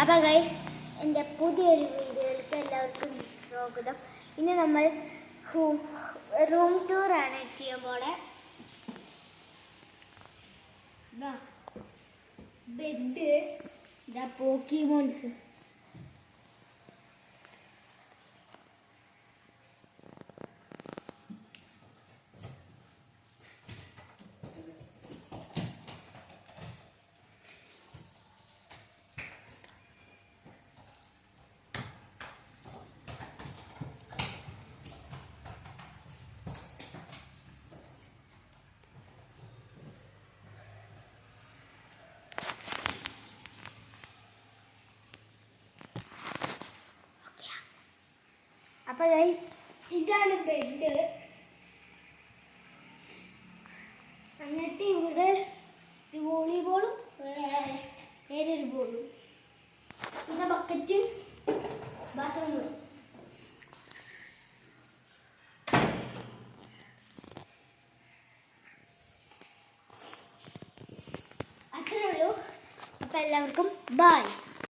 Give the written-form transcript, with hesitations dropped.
അപ്പോൾ ഗൈസ്, എൻ്റെ പുതിയൊരു വീഡിയോയിലേക്ക് എല്ലാവർക്കും സ്വാഗതം. ഇനി നമ്മൾ റൂം ടൂറാണ് എത്തിയ പോലെ. ബെഡ്, ഇതാ പോക്കിമോൺസ്. അപ്പോൾ ഗൈസ്, ഇതാണ് ബെഡ്. എന്നിട്ട് ഇവിടെ ഒരു വോളിബോളും ഏതൊരു ബോളും, പിന്നെ ബക്കറ്റും ബാത്റൂമും. അത്രേ ഉള്ളൂ. അപ്പോൾ എല്ലാവർക്കും ബൈ.